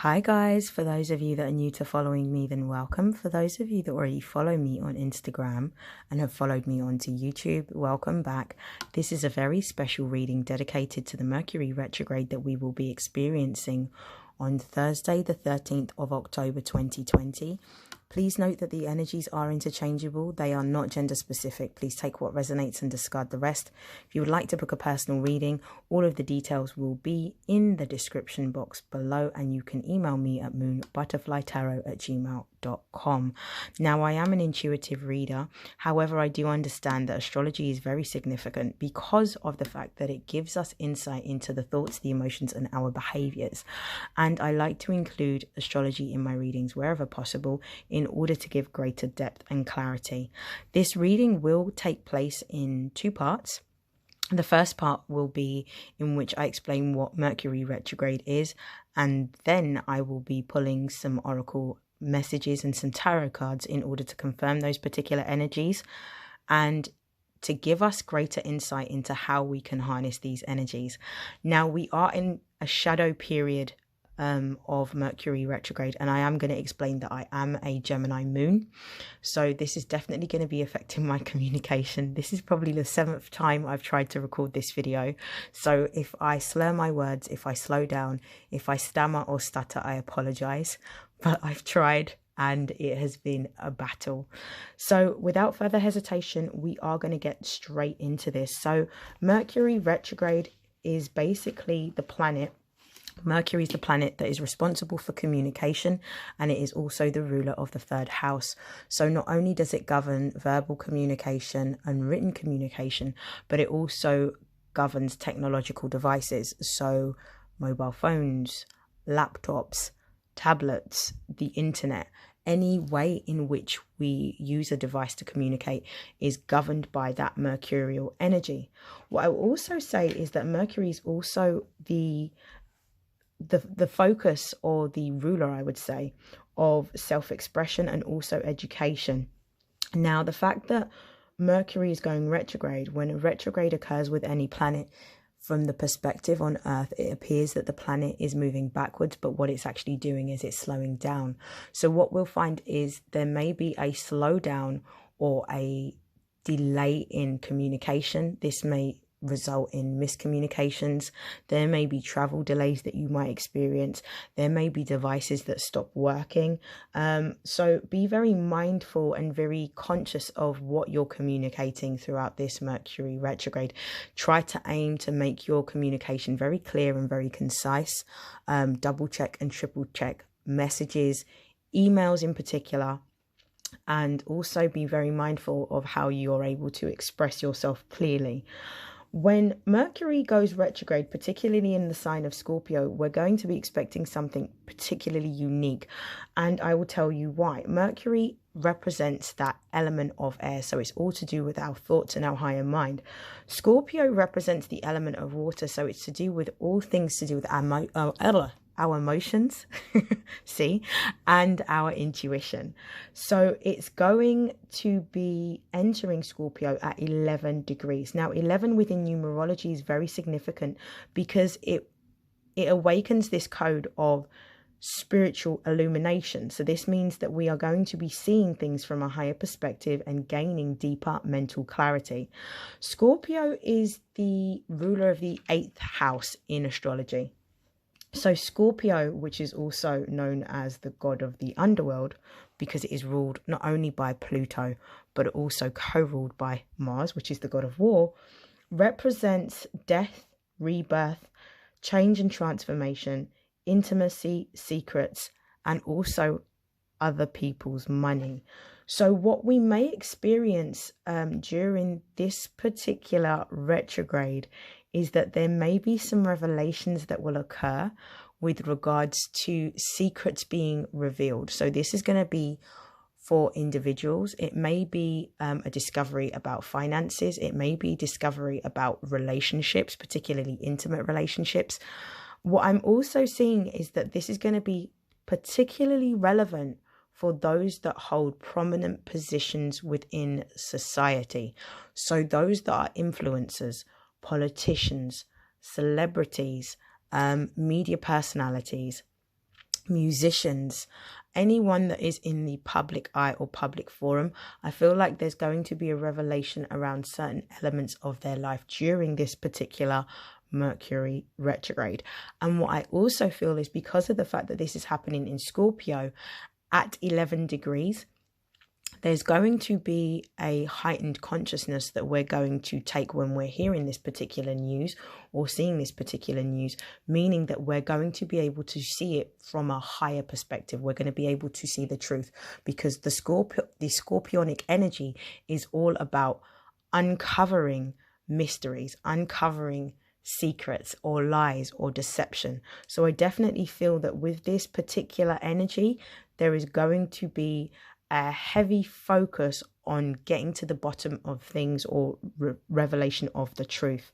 Hi guys, for those of you that are new to following me, then welcome. For those of you that already follow me on Instagram and have followed me onto YouTube, welcome back. This is a very special reading dedicated to the Mercury retrograde that we will be experiencing on Thursday the 13th of October 2020. Please note that the energies are interchangeable. They are not gender specific. Please take what resonates and discard the rest. If you would like to book a personal reading, all of the details will be in the description box below, and you can email me at moonbutterflytarot@gmail.com. Now, I am an intuitive reader. However, I do understand that astrology is very significant because of the fact that it gives us insight into the thoughts, the emotions, and our behaviors. And I like to include astrology in my readings wherever possible in order to give greater depth and clarity. This reading will take place in two parts. The first part will be in which I explain what Mercury retrograde is, and then I will be pulling some oracle messages and some tarot cards in order to confirm those particular energies and to give us greater insight into how we can harness these energies. Now, we are in a shadow period of Mercury retrograde, and I am going to explain that I am a Gemini moon, so this is definitely going to be affecting my communication. This is probably the 7th time I've tried to record this video, so if I slur my words, if I slow down, if I stammer or stutter, I apologize, but I've tried and it has been a battle. So without further hesitation, we are going to get straight into this. So Mercury retrograde is basically the planet. Mercury is the planet that is responsible for communication, and it is also the ruler of the 3rd house. So not only does it govern verbal communication and written communication, but it also governs technological devices. So mobile phones, laptops, tablets, the internet. Any way in which we use a device to communicate is governed by that mercurial energy. What I will also say is that Mercury is also the focus, or the ruler, I would say, of self-expression and also education. Now, the fact that Mercury is going retrograde, when a retrograde occurs with any planet, from the perspective on Earth, it appears that the planet is moving backwards, but what it's actually doing is it's slowing down. So what we'll find is there may be a slowdown or a delay in communication. This may result in miscommunications. There may be travel delays that you might experience. There may be devices that stop working. So be very mindful and very conscious of what you're communicating throughout this Mercury retrograde. Try to aim to make your communication very clear and very concise. Double check and triple check messages, emails in particular. And also be very mindful of how you're able to express yourself clearly. When Mercury goes retrograde, particularly in the sign of Scorpio, we're going to be expecting something particularly unique. And I will tell you why. Mercury represents that element of air, so it's all to do with our thoughts and our higher mind. Scorpio represents the element of water, so it's to do with all things to do with our emotions, and our intuition. So it's going to be entering Scorpio at 11 degrees. Now, 11 within numerology is very significant because it awakens this code of spiritual illumination. So this means that we are going to be seeing things from a higher perspective and gaining deeper mental clarity. Scorpio is the ruler of the 8th house in astrology. So Scorpio, which is also known as the god of the underworld, because it is ruled not only by Pluto, but also co-ruled by Mars, which is the god of war, represents death, rebirth, change and transformation, intimacy, secrets, and also other people's money. So what we may experience during this particular retrograde is that there may be some revelations that will occur with regards to secrets being revealed. So this is going to be for individuals. It may be a discovery about finances. It may be discovery about relationships, particularly intimate relationships. What I'm also seeing is that this is going to be particularly relevant for those that hold prominent positions within society. So those that are influencers, politicians, celebrities, media personalities, musicians, anyone that is in the public eye or public forum. I feel like there's going to be a revelation around certain elements of their life during this particular Mercury retrograde. And what I also feel is, because of the fact that this is happening in Scorpio at 11 degrees, there's going to be a heightened consciousness that we're going to take when we're hearing this particular news or seeing this particular news, meaning that we're going to be able to see it from a higher perspective. We're going to be able to see the truth, because the Scorpionic energy is all about uncovering mysteries, uncovering secrets or lies or deception. So I definitely feel that with this particular energy, there is going to be a heavy focus on getting to the bottom of things or revelation of the truth.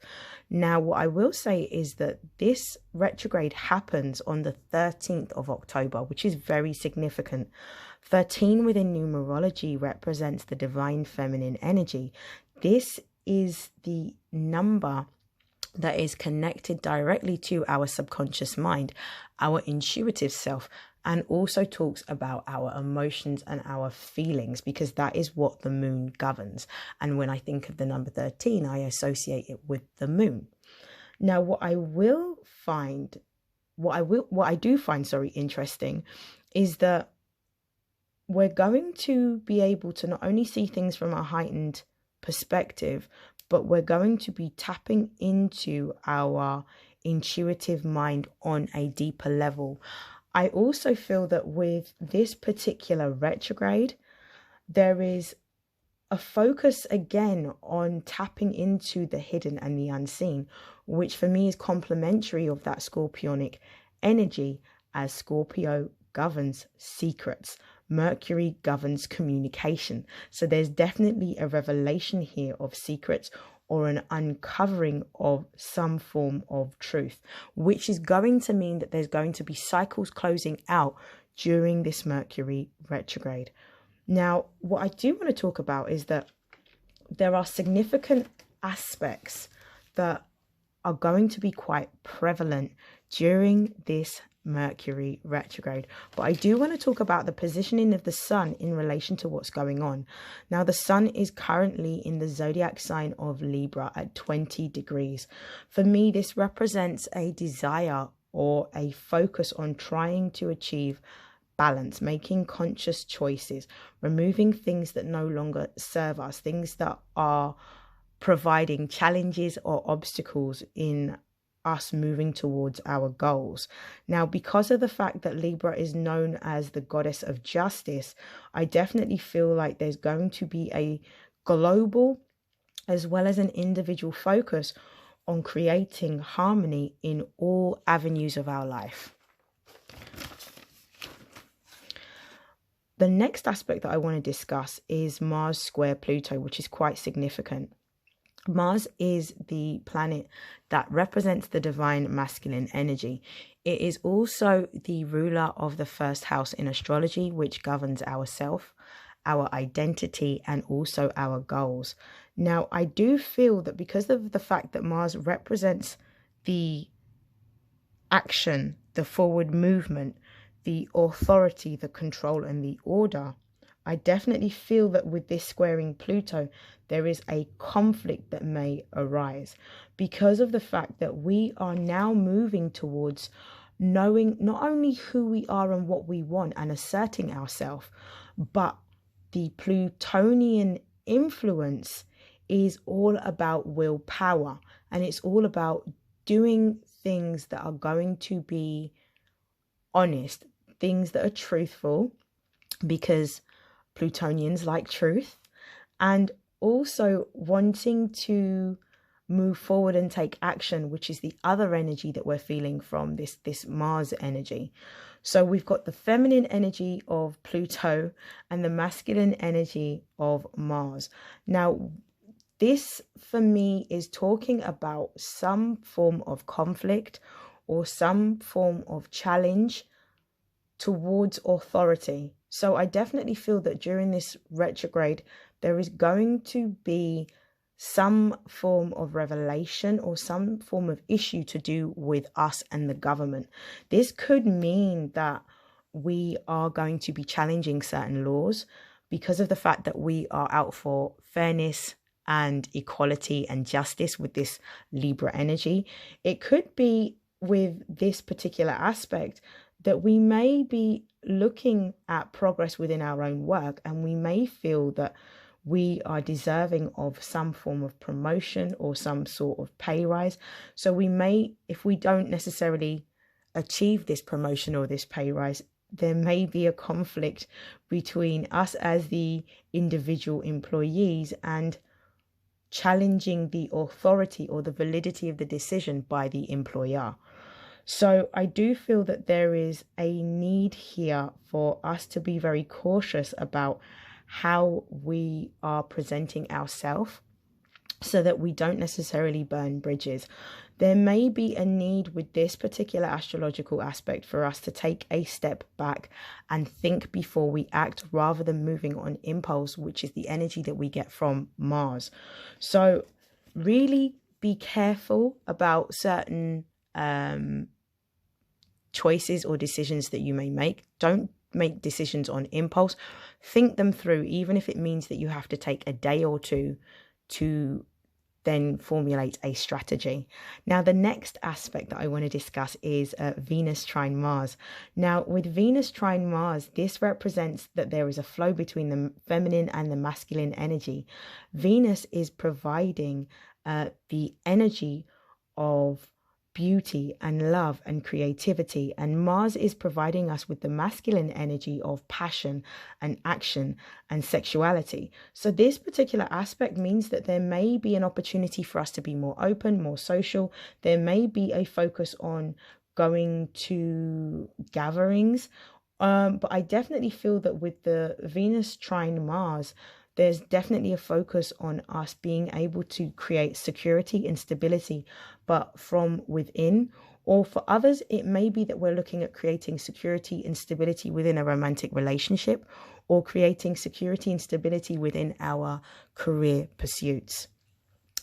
Now, what I will say is that this retrograde happens on the 13th of October, which is very significant. 13 within numerology represents the divine feminine energy. This is the number that is connected directly to our subconscious mind, our intuitive self, and also talks about our emotions and our feelings, because that is what the moon governs. And when I think of the number 13, I associate it with the moon. Now, what I do find interesting is that we're going to be able to not only see things from a heightened perspective, but we're going to be tapping into our intuitive mind on a deeper level. I also feel that with this particular retrograde, there is a focus again on tapping into the hidden and the unseen, which for me is complementary of that Scorpionic energy, as Scorpio governs secrets. Mercury governs communication. So there's definitely a revelation here of secrets, or an uncovering of some form of truth, which is going to mean that there's going to be cycles closing out during this Mercury retrograde. Now, what I do want to talk about is that there are significant aspects that are going to be quite prevalent during this Mercury retrograde. But I do want to talk about the positioning of the sun in relation to what's going on. Now, the sun is currently in the zodiac sign of Libra at 20 degrees. For me, this represents a desire or a focus on trying to achieve balance, making conscious choices, removing things that no longer serve us, things that are providing challenges or obstacles in us moving towards our goals. Now, because of the fact that Libra is known as the goddess of justice, I definitely feel like there's going to be a global as well as an individual focus on creating harmony in all avenues of our life. The next aspect that I want to discuss is Mars square Pluto, which is quite significant. Mars is the planet that represents the divine masculine energy. It is also the ruler of the first house in astrology, which governs our self, our identity, and also our goals. Now, I do feel that because of the fact that Mars represents the action, the forward movement, the authority, the control, and the order, I definitely feel that with this squaring Pluto, there is a conflict that may arise because of the fact that we are now moving towards knowing not only who we are and what we want and asserting ourselves, but the Plutonian influence is all about willpower, and it's all about doing things that are going to be honest, things that are truthful, because Plutonians like truth, and also wanting to move forward and take action, which is the other energy that we're feeling from this Mars energy. So we've got the feminine energy of Pluto and the masculine energy of Mars. Now, this for me is talking about some form of conflict or some form of challenge towards authority. So I definitely feel that during this retrograde, there is going to be some form of revelation or some form of issue to do with us and the government. This could mean that we are going to be challenging certain laws because of the fact that we are out for fairness and equality and justice with this Libra energy. It could be with this particular aspect that we may be looking at progress within our own work, and we may feel that we are deserving of some form of promotion or some sort of pay rise. So we may, if we don't necessarily achieve this promotion or this pay rise, there may be a conflict between us as the individual employees and challenging the authority or the validity of the decision by the employer. So I do feel that there is a need here for us to be very cautious about how we are presenting ourselves so that we don't necessarily burn bridges. There may be a need with this particular astrological aspect for us to take a step back and think before we act, rather than moving on impulse, which is the energy that we get from Mars. So really be careful about certain choices or decisions that you may make. Don't make decisions on impulse. Think them through, even if it means that you have to take a day or two to then formulate a strategy. Now, the next aspect that I want to discuss is Venus trine Mars. Now, with Venus trine Mars, this represents that there is a flow between the feminine and the masculine energy. Venus is providing the energy of beauty and love and creativity, and Mars is providing us with the masculine energy of passion and action and sexuality. So this particular aspect means that there may be an opportunity for us to be more open, more social. There may be a focus on going to gatherings, but I definitely feel that with the Venus trine Mars, there's definitely a focus on us being able to create security and stability, but from within. Or for others, it may be that we're looking at creating security and stability within a romantic relationship, or creating security and stability within our career pursuits.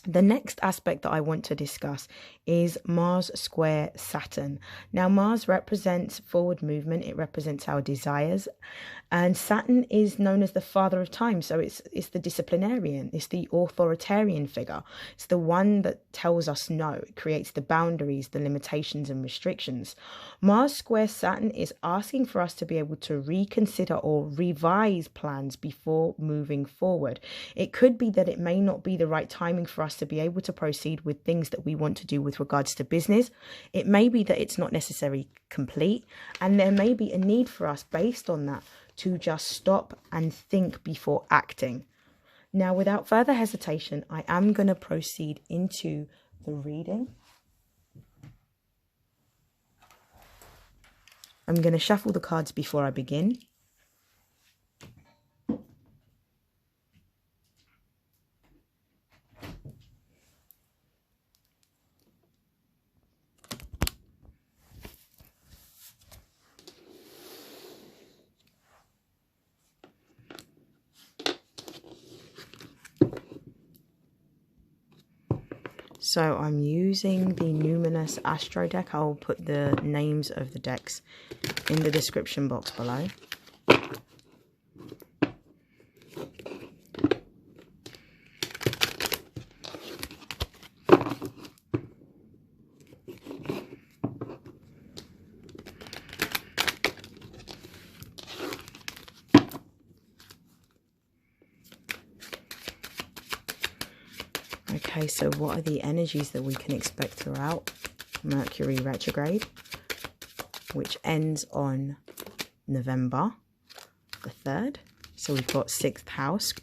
The next aspect that I want to discuss is Mars square Saturn. Now, Mars represents forward movement. It represents our desires. And Saturn is known as the father of time. So it's the disciplinarian. It's the authoritarian figure. It's the one that tells us no. It creates the boundaries, the limitations and restrictions. Mars square Saturn is asking for us to be able to reconsider or revise plans before moving forward. It could be that it may not be the right timing for us to be able to proceed with things that we want to do with regards to business. It may be that it's not necessarily complete, and there may be a need for us based on that to just stop and think before acting. Now, without further hesitation, I am going to proceed into the reading. I'm going to shuffle the cards before I begin. So I'm using the Numinous astro deck. I'll put the names of the decks in the description box below. Okay, so what are the energies that we can expect throughout Mercury Retrograde, which ends on November the 3rd. So we've got 6th house.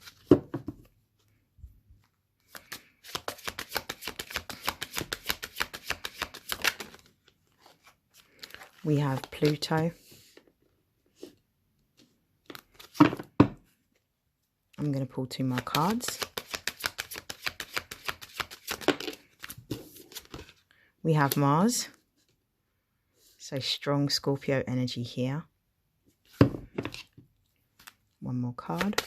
We have Pluto. I'm going to pull 2 more cards. We have Mars, so strong Scorpio energy here. 1 more card.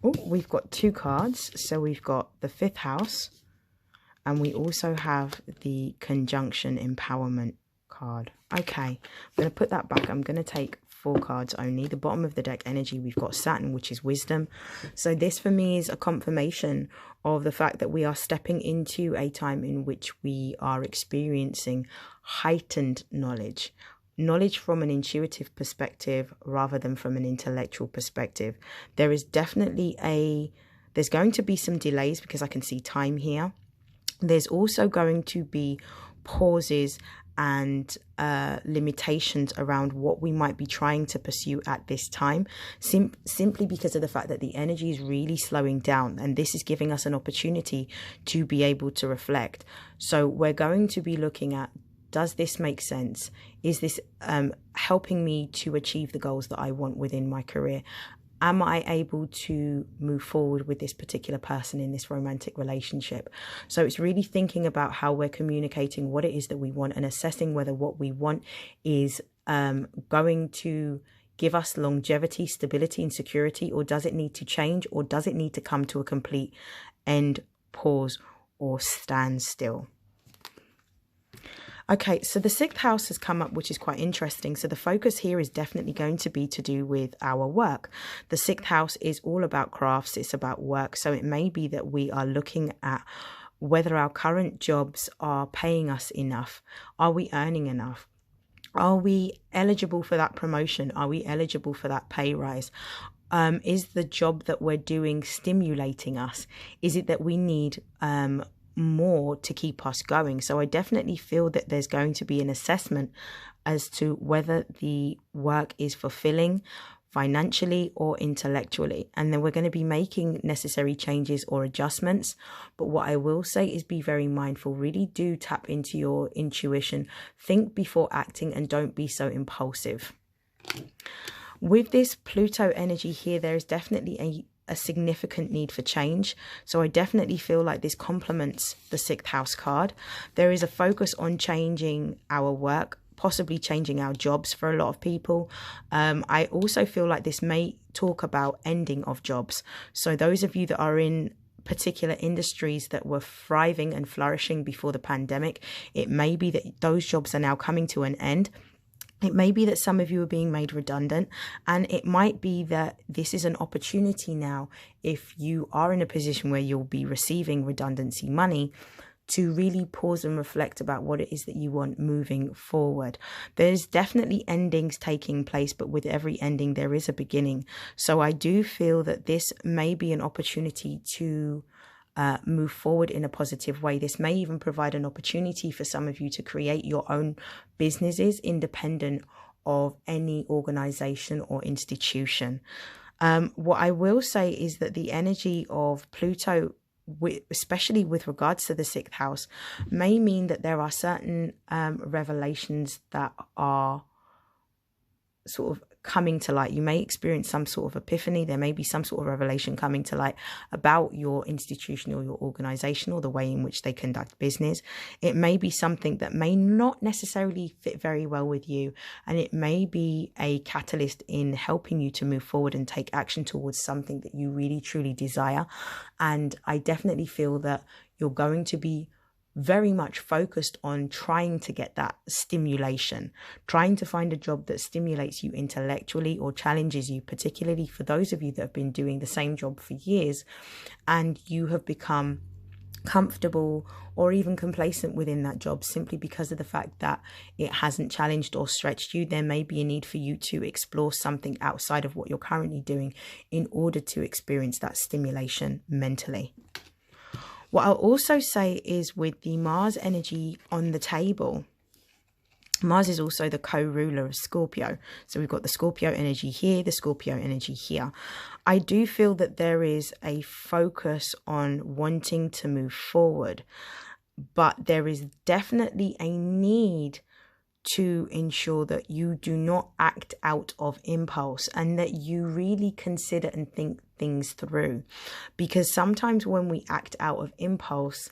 Oh, we've got 2 cards. So we've got the 5th house, and we also have the conjunction empowerment card. Okay, I'm going to put that back. I'm going to take 4 cards only. The bottom of the deck energy, we've got Saturn, which is wisdom. So this for me is a confirmation of the fact that we are stepping into a time in which we are experiencing heightened knowledge. Knowledge from an intuitive perspective rather than from an intellectual perspective. There is definitely there's going to be some delays because I can see time here. There's also going to be pauses and limitations around what we might be trying to pursue at this time, simply because of the fact that the energy is really slowing down, and this is giving us an opportunity to be able to reflect. So we're going to be looking at, does this make sense? Is this helping me to achieve the goals that I want within my career? Am I able to move forward with this particular person in this romantic relationship? So it's really thinking about how we're communicating what it is that we want and assessing whether what we want is going to give us longevity, stability, and security, or does it need to change, or does it need to come to a complete end, pause, or standstill? Okay, so the 6th house has come up, which is quite interesting. So the focus here is definitely going to be to do with our work. The 6th house is all about crafts. It's about work. So it may be that we are looking at whether our current jobs are paying us enough. Are we earning enough? Are we eligible for that promotion? Are we eligible for that pay rise? Is the job that we're doing stimulating us? Is it that we need more to keep us going? So I definitely feel that there's going to be an assessment as to whether the work is fulfilling financially or intellectually, and then we're going to be making necessary changes or adjustments. But what I will say is be very mindful. Really do tap into your intuition, think before acting, and don't be so impulsive. With this Pluto energy here, there is definitely a significant need for change. So I definitely feel like this complements the 6th house card. There is a focus on changing our work, possibly changing our jobs for a lot of people. I also feel like this may talk about ending of jobs. So those of you that are in particular industries that were thriving and flourishing before the pandemic, it may be that those jobs are now coming to an end. It may be that some of you are being made redundant, and it might be that this is an opportunity now, if you are in a position where you'll be receiving redundancy money, to really pause and reflect about what it is that you want moving forward. There's definitely endings taking place, but with every ending, there is a beginning. So I do feel that this may be an opportunity to move forward in a positive way. This may even provide an opportunity for some of you to create your own businesses independent of any organization or institution. What I will say is that the energy of Pluto, especially with regards to the 6th house, may mean that there are certain revelations that are sort of coming to light. You may experience some sort of epiphany. There may be some sort of revelation coming to light about your institution or your organization or the way in which they conduct business. It may be something that may not necessarily fit very well with you, and it may be a catalyst in helping you to move forward and take action towards something that you really truly desire. And I definitely feel that you're going to be very much focused on trying to get that stimulation, trying to find a job that stimulates you intellectually or challenges you, particularly for those of you that have been doing the same job for years and you have become comfortable or even complacent within that job simply because of the fact that it hasn't challenged or stretched you. There may be a need for you to explore something outside of what you're currently doing in order to experience that stimulation mentally. What I'll also say is with the Mars energy on the table, Mars is also the co-ruler of Scorpio. So we've got the Scorpio energy here, the Scorpio energy here. I do feel that there is a focus on wanting to move forward, but there is definitely a need to ensure that you do not act out of impulse and that you really consider and think things through. Because sometimes when we act out of impulse,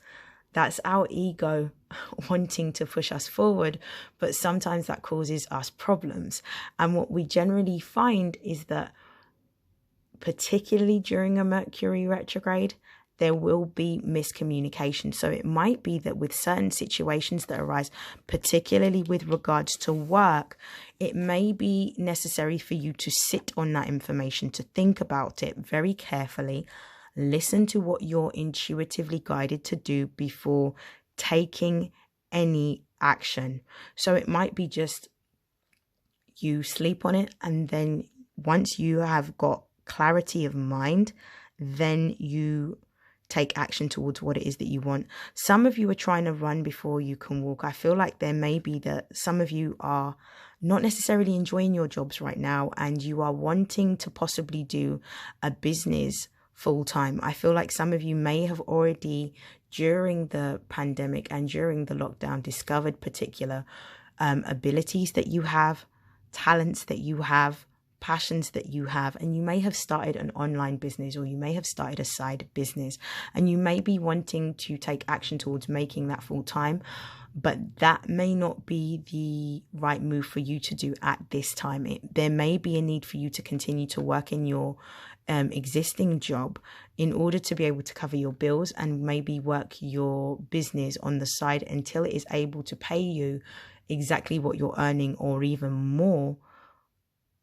that's our ego wanting to push us forward, but sometimes that causes us problems. And what we generally find is that particularly during a Mercury retrograde, there will be miscommunication. So it might be that with certain situations that arise, particularly with regards to work, it may be necessary for you to sit on that information, to think about it very carefully, listen to what you're intuitively guided to do before taking any action. So it might be just you sleep on it, and then once you have got clarity of mind, then you take action towards what it is that you want. Some of you are trying to run before you can walk. I feel like there may be that some of you are not necessarily enjoying your jobs right now, and you are wanting to possibly do a business full time. I feel like some of you may have already, during the pandemic and during the lockdown, discovered particular abilities that you have, talents that you have, passions that you have, and you may have started an online business, or you may have started a side business, and you may be wanting to take action towards making that full time, but that may not be the right move for you to do at this time. There may be a need for you to continue to work in your existing job in order to be able to cover your bills, and maybe work your business on the side until it is able to pay you exactly what you're earning, or even more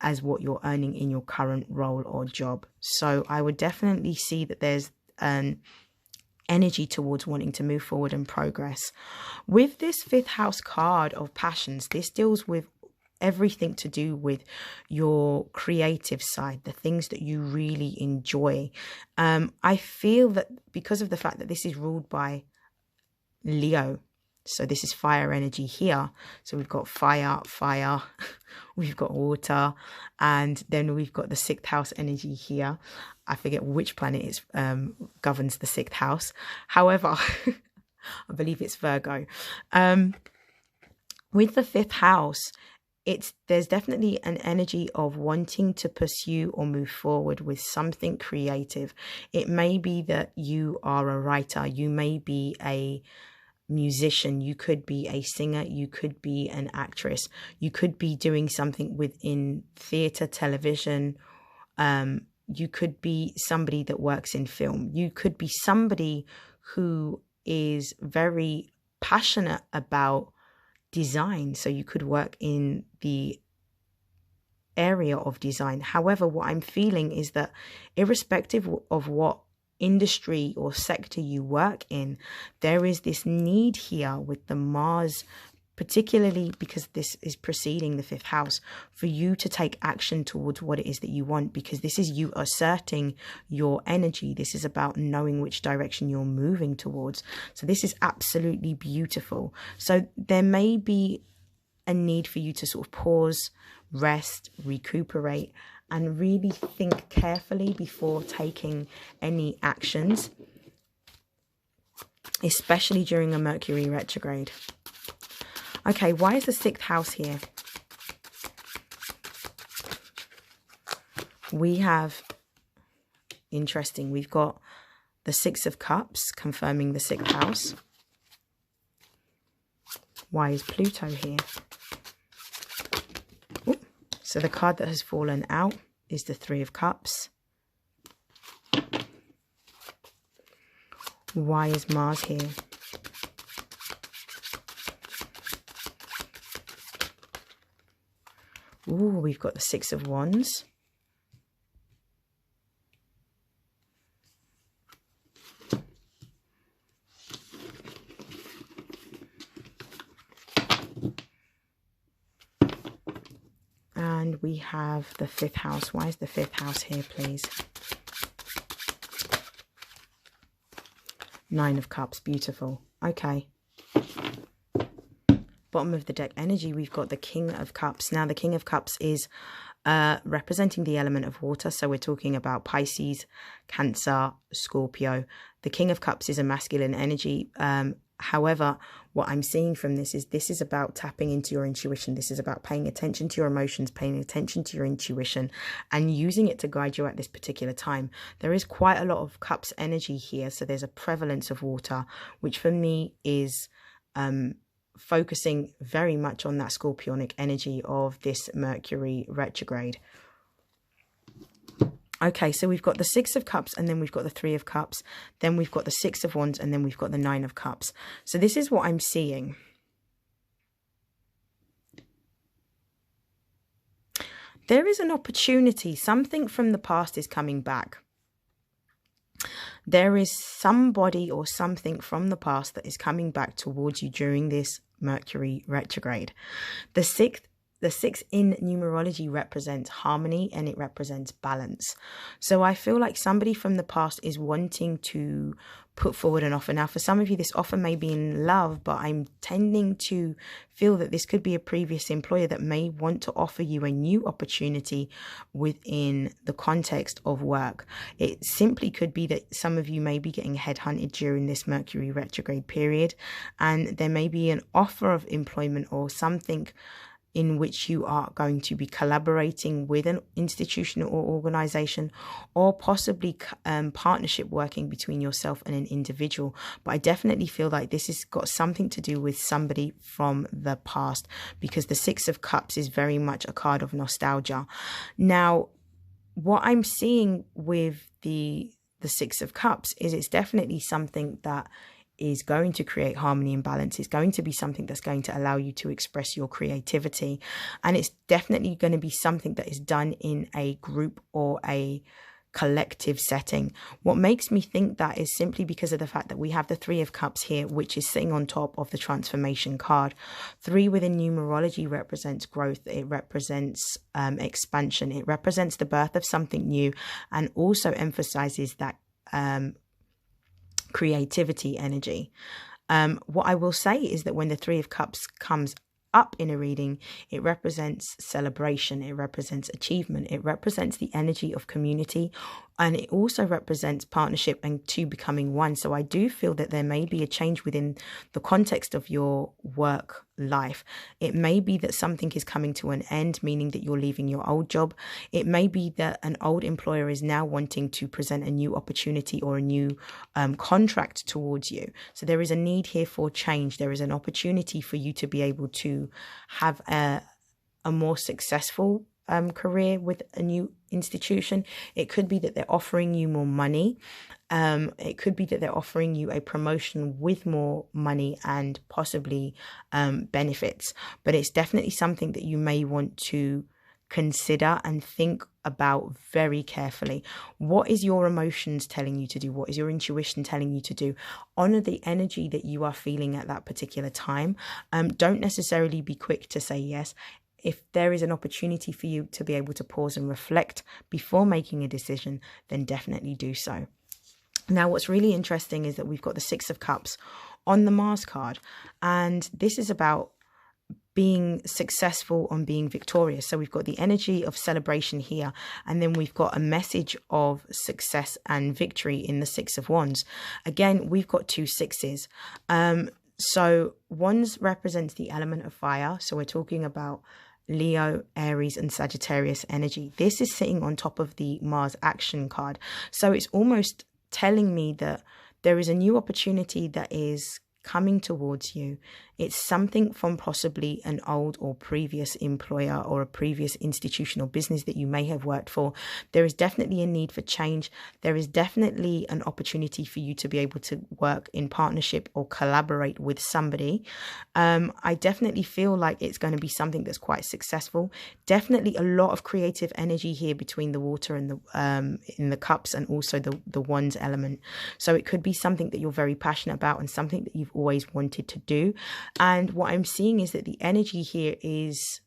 as what you're earning in your current role or job. So I would definitely see that there's an energy towards wanting to move forward and progress. With this 5th house card of passions, this deals with everything to do with your creative side, the things that you really enjoy. I feel that because of the fact that this is ruled by Leo, so this is fire energy here. So we've got fire, we've got water, and then we've got the 6th house energy here. I forget which planet is governs the 6th house. However, I believe it's Virgo. With the 5th house, there's definitely an energy of wanting to pursue or move forward with something creative. It may be that you are a writer, you may be a musician, you could be a singer, you could be an actress, you could be doing something within theatre, television, you could be somebody that works in film, you could be somebody who is very passionate about design, so you could work in the area of design. However, what I'm feeling is that irrespective of what industry or sector you work in, there is this need here with the Mars, particularly because this is preceding the 5th house, for you to take action towards what it is that you want, because this is you asserting your energy. This is about knowing which direction you're moving towards. So this is absolutely beautiful. So there may be a need for you to sort of pause, rest, recuperate, and really think carefully before taking any actions, especially during a Mercury retrograde. Okay, why is the 6th house here? We have, interesting, we've got the 6 of Cups confirming the 6th house. Why is Pluto here? Ooh, so the card that has fallen out is the 3 of Cups. Why is Mars here? Ooh, we've got the 6 of Wands. And we have the 5th house. Why is the 5th house here, please? 9 of Cups. Beautiful. Okay. Bottom of the deck energy, we've got the King of Cups. Now, the King of Cups is representing the element of water. So we're talking about Pisces, Cancer, Scorpio. The King of Cups is a masculine energy. However, what I'm seeing from this is about tapping into your intuition. This is about paying attention to your emotions, paying attention to your intuition, and using it to guide you at this particular time. There is quite a lot of Cups energy here. So there's a prevalence of water, which for me is focusing very much on that scorpionic energy of this Mercury retrograde. Okay, so we've got the Six of Cups, and then we've got the Three of Cups. Then we've got the Six of Wands, and then we've got the Nine of Cups. So this is what I'm seeing. There is an opportunity. Something from the past is coming back. There is somebody or something from the past that is coming back towards you during this Mercury retrograde. The six in numerology represents harmony, and it represents balance. So I feel like somebody from the past is wanting to put forward an offer. Now, for some of you, this offer may be in love, but I'm tending to feel that this could be a previous employer that may want to offer you a new opportunity within the context of work. It simply could be that some of you may be getting headhunted during this Mercury retrograde period, and there may be an offer of employment or something in which you are going to be collaborating with an institution or organization, or possibly partnership working between yourself and an individual. But I definitely feel like this has got something to do with somebody from the past, because the Six of Cups is very much a card of nostalgia. Now, what I'm seeing with the Six of Cups is it's definitely something that is going to create harmony and balance. It's going to be something that's going to allow you to express your creativity. And it's definitely going to be something that is done in a group or a collective setting. What makes me think that is simply because of the fact that we have the Three of Cups here, which is sitting on top of the transformation card. 3 within numerology represents growth. It represents expansion. It represents the birth of something new, and also emphasizes that creativity energy. What I will say is that when the Three of Cups comes up in a reading, it represents celebration, it represents achievement, it represents the energy of community, and it also represents partnership and two becoming one. So I do feel that there may be a change within the context of your work life. It may be that something is coming to an end, meaning that you're leaving your old job. It may be that an old employer is now wanting to present a new opportunity or a new contract towards you. So there is a need here for change. There is an opportunity for you to be able to have a more successful career with a new institution. It could be that they're offering you more money. It could be that they're offering you a promotion with more money and possibly benefits. But it's definitely something that you may want to consider and think about very carefully. What is your emotions telling you to do? What is your intuition telling you to do? Honor the energy that you are feeling at that particular time. Don't necessarily be quick to say yes. If there is an opportunity for you to be able to pause and reflect before making a decision, then definitely do so. Now, what's really interesting is that we've got the Six of Cups on the Mars card, and this is about being successful and being victorious. So we've got the energy of celebration here, and then we've got a message of success and victory in the Six of Wands. Again, we've got 2 sixes. So Wands represents the element of fire. So we're talking about Leo, Aries and Sagittarius energy. This is sitting on top of the Mars action card. So it's almost telling me that there is a new opportunity that is coming towards you. It's something from possibly an old or previous employer or a previous institutional business that you may have worked for. There is definitely a need for change. There is definitely an opportunity for you to be able to work in partnership or collaborate with somebody. I definitely feel like it's going to be something that's quite successful. Definitely a lot of creative energy here between the water and the in the cups, and also the wands element. So it could be something that you're very passionate about and something that you've always wanted to do. And what I'm seeing is that the energy here is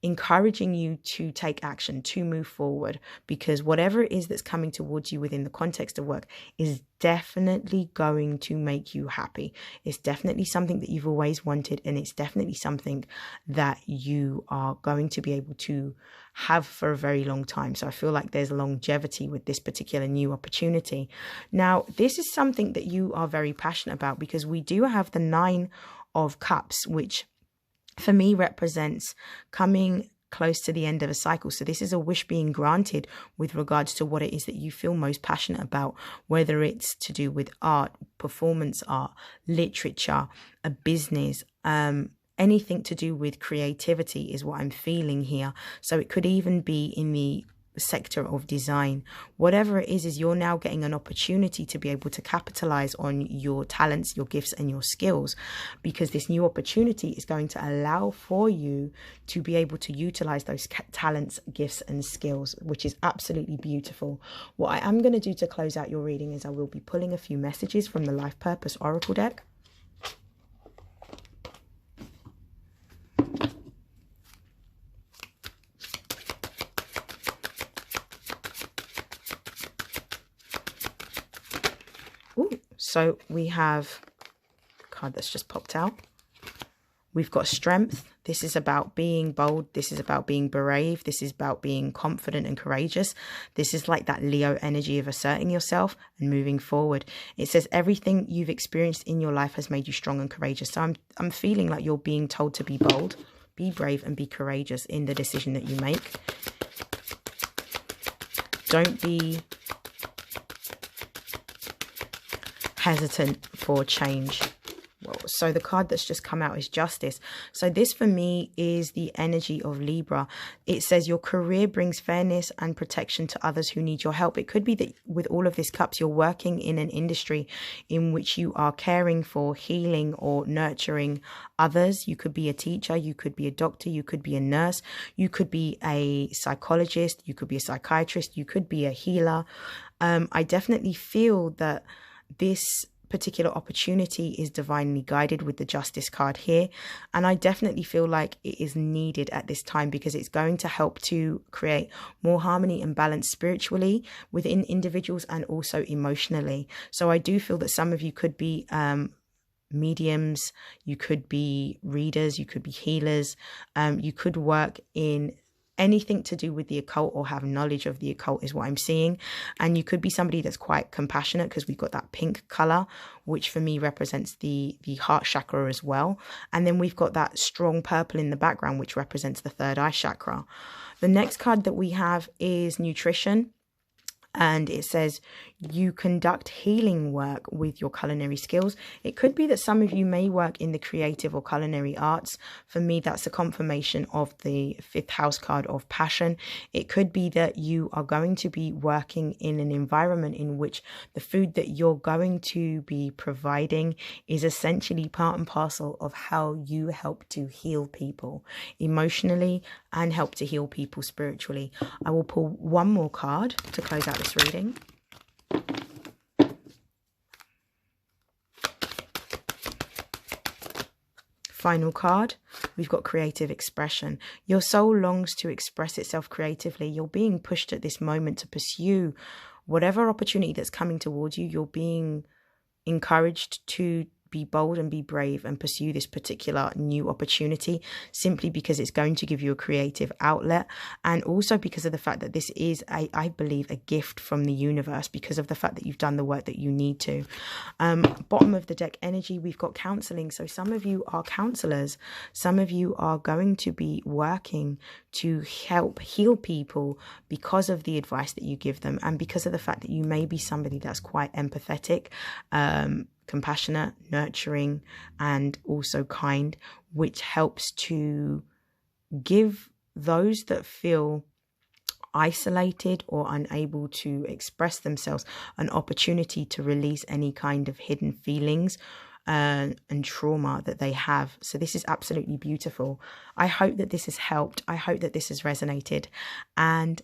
encouraging you to take action, to move forward, because whatever it is that's coming towards you within the context of work is definitely going to make you happy. It's definitely something that you've always wanted, and it's definitely something that you are going to be able to have for a very long time. So I feel like there's longevity with this particular new opportunity. Now, this is something that you are very passionate about, because we do have the 9 of Cups, which for me represents coming close to the end of a cycle. So this is a wish being granted with regards to what it is that you feel most passionate about, whether it's to do with art, performance art, literature, a business, anything to do with creativity is what I'm feeling here. So it could even be in the sector of design. Whatever it is you're now getting an opportunity to be able to capitalize on your talents, your gifts, and your skills, because this new opportunity is going to allow for you to be able to utilize those talents, gifts, and skills, which is absolutely beautiful. What I am going to do to close out your reading is I will be pulling a few messages from the Life Purpose Oracle deck. So we have a card that's just popped out. We've got strength. This is about being bold. This is about being brave. This is about being confident and courageous. This is like that Leo energy of asserting yourself and moving forward. It says everything you've experienced in your life has made you strong and courageous. So I'm feeling like you're being told to be bold, be brave, and be courageous in the decision that you make. Don't be hesitant for change. So the card that's just come out is Justice. So this for me is the energy of Libra. It says your career brings fairness and protection to others who need your help. It could be that with all of this cups, you're working in an industry in which you are caring for, healing, or nurturing others. You could be a teacher, you could be a doctor, you could be a nurse, you could be a psychologist, you could be a psychiatrist, you could be a healer. I definitely feel that this particular opportunity is divinely guided with the Justice card here, and I definitely feel like it is needed at this time because it's going to help to create more harmony and balance spiritually within individuals and also emotionally. So I do feel that some of you could be mediums, you could be readers, you could be healers, you could work in anything to do with the occult or have knowledge of the occult is what I'm seeing. And you could be somebody that's quite compassionate because we've got that pink color, which for me represents the heart chakra as well. And then we've got that strong purple in the background, which represents the third eye chakra. The next card that we have is Nutrition. And it says you conduct healing work with your culinary skills. It could be that some of you may work in the creative or culinary arts. For me, that's a confirmation of the fifth house card of passion. It could be that you are going to be working in an environment in which the food that you're going to be providing is essentially part and parcel of how you help to heal people emotionally and help to heal people spiritually. I will pull one more card to close out this reading. Final card, we've got creative expression. Your soul longs to express itself creatively. You're being pushed at this moment to pursue whatever opportunity that's coming towards you. You're being encouraged to be bold and be brave and pursue this particular new opportunity simply because it's going to give you a creative outlet, and also because of the fact that this is I believe a gift from the universe because of the fact that you've done the work that you need to. Bottom of the deck energy, we've got counseling. So some of you are counselors, some of you are going to be working to help heal people because of the advice that you give them, and because of the fact that you may be somebody that's quite empathetic, compassionate, nurturing, and also kind, which helps to give those that feel isolated or unable to express themselves an opportunity to release any kind of hidden feelings and trauma that they have. So this is absolutely beautiful. I hope that this has helped. I hope that this has resonated, and